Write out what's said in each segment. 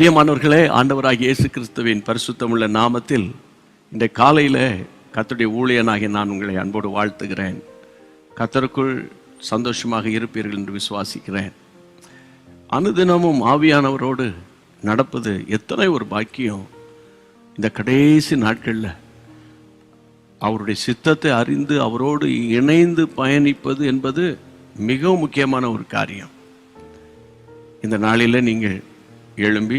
பிரியமானவர்களே, ஆண்டவராகிய இயேசு கிறிஸ்துவின் பரிசுத்தமுள்ள நாமத்தில் இந்த காலையில் கர்த்தருடைய ஊழியனாகிய நான் உங்களை அன்போடு வாழ்த்துகிறேன். கர்த்தருக்குள் சந்தோஷமாக இருப்பீர்கள் என்று விசுவாசிக்கிறேன். அனுதினமும் ஆவியானவரோடு நடப்பது எத்தனை ஒரு பாக்கியம். இந்த கடைசி நாட்களில் அவருடைய சித்தத்தை அறிந்து அவரோடு இணைந்து பயணிப்பது என்பது மிகவும் முக்கியமான ஒரு காரியம். இந்த நாளில் நீங்கள் எழும்பி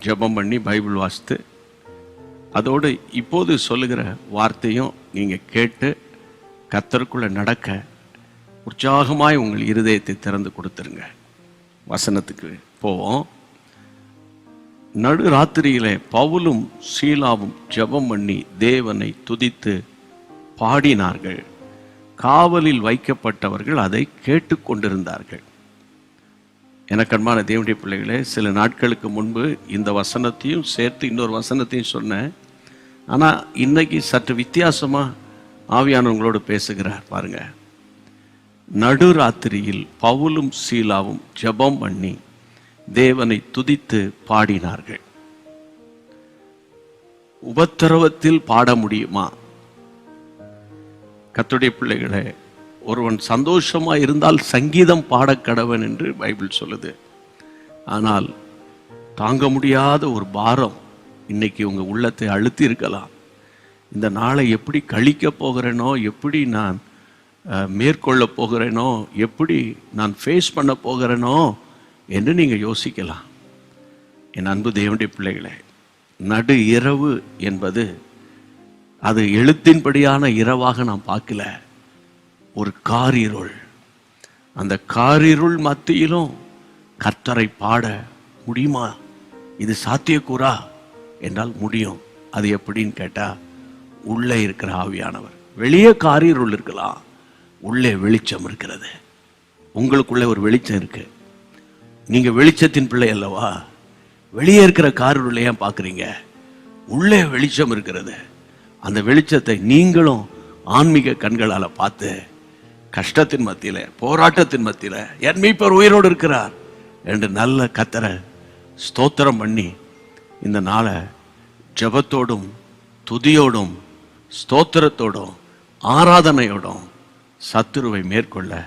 ஜெபம் பண்ணி பைபிள் வாசித்து அதோடு இப்போது சொல்லுகிற வார்த்தையும் நீங்கள் கேட்டு கர்த்தருக்குள்ளே நடக்க உற்சாகமாய் உங்கள் இருதயத்தை திறந்து கொடுத்துருங்க. வசனத்துக்கு போவோம். நடு ராத்திரியிலே பவுலும் சீலாவும் ஜெபம் பண்ணி தேவனை துதித்து பாடினார்கள். காவலில் வைக்கப்பட்டவர்கள் அதை கேட்டுக்கொண்டிருந்தார்கள். எனக்கு அன்பான தேவனுடைய பிள்ளைகளே, சில நாட்களுக்கு முன்பு இந்த வசனத்தையும் சேர்த்து இன்னொரு வசனத்தையும் சொன்னேன். ஆனால் இன்னைக்கு சற்று வித்தியாசமாக ஆவியானவங்களோடு பேசுகிறார் பாருங்க. நடுராத்திரியில் பவுலும் சீலாவும் ஜெபம் பண்ணி தேவனை துதித்து பாடினார்கள். உபத்திரவத்தில் பாட முடியுமா? கர்த்தருடைய பிள்ளைகளே, ஒருவன் சந்தோஷமா இருந்தால் சங்கீதம் பாடக்கடவன் என்று பைபிள் சொல்லுது. ஆனால் தாங்க முடியாத ஒரு பாரம் இன்னைக்கு உங்க உள்ளத்தை அழுத்தி இருக்கலாம். இந்த நாளை எப்படி கழிக்க போகிறேனோ, எப்படி நான் மேற்கொள்ள போகிறேனோ, எப்படி நான் ஃபேஸ் பண்ண போகிறேனோ என்று நீங்க யோசிக்கலாம். என் அன்பு தேவனுடைய பிள்ளைகளே, நடு இரவு என்பது அது எழுத்தின்படியான இரவாக நான் பார்க்கல. ஒரு காரிருள். அந்த காரிருள் மத்தியிலும் கர்த்தரை பாட முடியுமா? இது சாத்தியக்கூறா என்றால் முடியும். அது எப்படின்னு கேட்டா, உள்ளே இருக்கிற ஆவியானவர். வெளியே காரிருள் இருக்கலாம், உள்ளே வெளிச்சம் இருக்கிறது. உங்களுக்குள்ளே ஒரு வெளிச்சம் இருக்கு. நீங்க வெளிச்சத்தின் பிள்ளை அல்லவா? வெளியே இருக்கிற காரிருளை ஏன் பார்க்குறீங்க? உள்ளே வெளிச்சம் இருக்கிறது. அந்த வெளிச்சத்தை நீங்களும் ஆன்மீக கண்களால் பார்த்து கஷ்டத்தின் மத்தியில், போராட்டத்தின் மத்தியில் என் மீட்பர் உயிரோடு இருக்கிறார் என்று நல்ல கர்த்தரை ஸ்தோத்திரம் பண்ணி இந்த நாளை ஜெபத்தோடும் துதியோடும் ஸ்தோத்திரத்தோடும் ஆராதனையோடும் சத்துருவை மேற்கொள்ள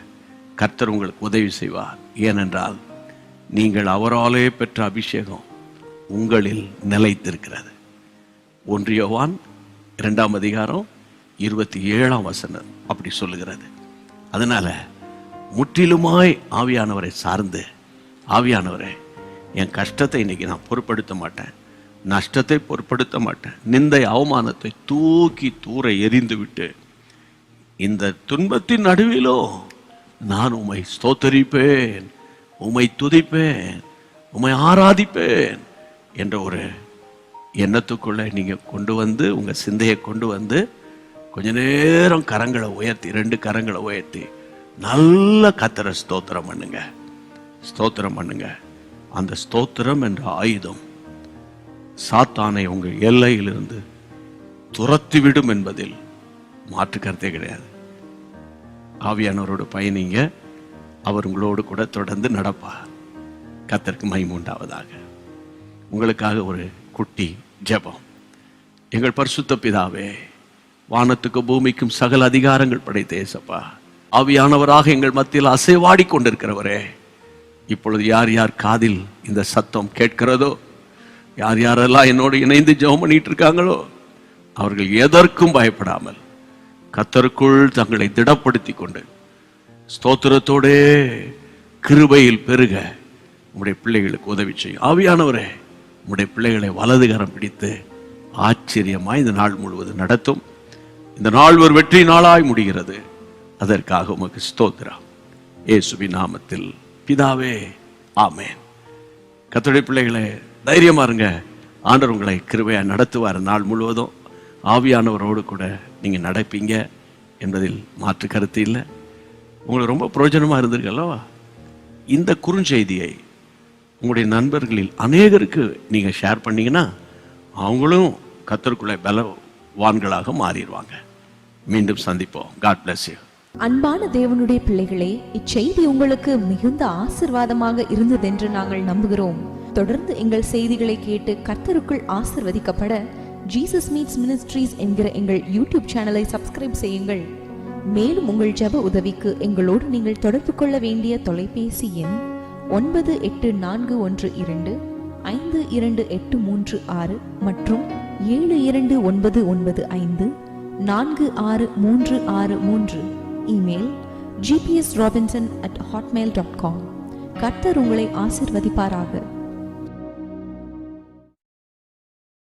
கர்த்தர் உங்களுக்கு உதவி செய்வார். ஏனென்றால் நீங்கள் அவராலே பெற்ற அபிஷேகம் உங்களில் நிலைத்திருக்கிறது. 1 யோவான் 2ஆம் அதிகாரம் 27ஆம் வசனம் அப்படி சொல்லுகிறது. அதனால முற்றிலுமாய் ஆவியானவரை சார்ந்து, ஆவியானவரே, என் கஷ்டத்தை இன்னைக்கு நான் பொருட்படுத்த மாட்டேன், நஷ்டத்தை பொருட்படுத்த மாட்டேன், நிந்தை அவமானத்தை தூக்கி தூர எறிந்து விட்டு இந்த துன்பத்தின் நடுவிலோ நான் உம்மை ஸ்தோத்தரிப்பேன், உம்மை துதிப்பேன், உம்மை ஆராதிப்பேன் என்ற ஒரு எண்ணத்துக்குள்ள நீங்க கொண்டு வந்து, உங்க சிந்தையை கொண்டு வந்து கொஞ்ச நேரம் கரங்களை உயர்த்தி, 2 கரங்களை உயர்த்தி நல்ல கர்த்தரை ஸ்தோத்திரம் பண்ணுங்க. ஸ்தோத்திரம் பண்ணுங்க. அந்த ஸ்தோத்திரம் என்ற ஆயுதம் சாத்தானை உங்கள் எல்லையிலிருந்து துரத்திவிடும் என்பதில் மாற்று கருத்தே கிடையாது. ஆவியானவரோடு பயணிங்க. அவர் உங்களோடு கூட தொடர்ந்து நடப்பார். கர்த்தருக்கு மகிமை உண்டாவதாக. உங்களுக்காக ஒரு குட்டி ஜெபம். எங்கள் பரிசுத்த பிதாவே, வானத்துக்கும் பூமிக்கும் சகல அதிகாரங்கள் படைத்த இயேசப்பா, ஆவியானவராக எங்கள் மத்தியில் அசைவாடி கொண்டிருக்கிறவரே, இப்பொழுது யார் யார் காதில் இந்த சத்தம் கேட்கிறதோ, யார் யாரெல்லாம் என்னோடு இணைந்து ஜெபம் பண்ணிட்டு இருக்காங்களோ, அவர்கள் எதற்கும் பயப்படாமல் கர்த்தருக்குள் தங்களை திடப்படுத்தி கொண்டு ஸ்தோத்திரத்தோடே கிருபையில் பெருக உம்முடைய பிள்ளைகளுக்கு உதவி செய்யும். ஆவியானவரே, உம்முடைய பிள்ளைகளை வலதுகரம் பிடித்து ஆச்சரியமாய் இந்த நாள் முழுவதும் நடத்தும். இந்த நாள் ஒரு வெற்றி நாளாய் முடிகிறது. அதற்காக உமக்கு ஸ்தோத்திரம். இயேசுவின் நாமத்தில் பிதாவே, ஆமென். கர்த்தருடைய பிள்ளைகளே, தைரியமா இருங்க. ஆண்டவர் உங்களை கிருபையா நடத்துவார். நாள் முழுவதும் ஆவியானவரோடு கூட நீங்க நடப்பீங்க என்பதில் மாற்று கருத்து இல்லை. உங்களுக்கு ரொம்ப பிரயோஜனமா இருந்திருக்கல்லவா? இந்த குறுஞ்செய்தியை உங்களுடைய நண்பர்களில் அநேகருக்கு நீங்க ஷேர் பண்ணீங்கன்னா அவங்களும் கர்த்தருக்குள்ளே பலவான்களாக மாறிடுவாங்க. மீண்டும் சந்திப்போம். God bless you. அன்பான தேவனுடைய பிள்ளைகளே, இச்செய்தி உங்களுக்கு மிகுந்த ஆசீர்வாதமாக இருந்ததென்று நாங்கள் நம்புகிறோம். தொடர்ந்து எங்கள் செய்திகளை கேட்டு கர்த்தருக்குள் ஆசிர்வதிக்கப்பட ஜீசஸ் மீட்ஸ் மினிஸ்ட்ரீஸ் என்கிற எங்கள் யூடியூப் சேனலை சப்ஸ்கிரைப் செய்யுங்கள். மேலும் உங்கள் ஜெப உதவிக்கு எங்களோடு நீங்கள் தொடர்பு கொள்ள வேண்டிய தொலைபேசி எண் 9841252836 மற்றும் 7299546363. Email gpsrobinson@hotmail.com. கர்த்தர் உங்களை ஆசிர்வதிப்பாராக.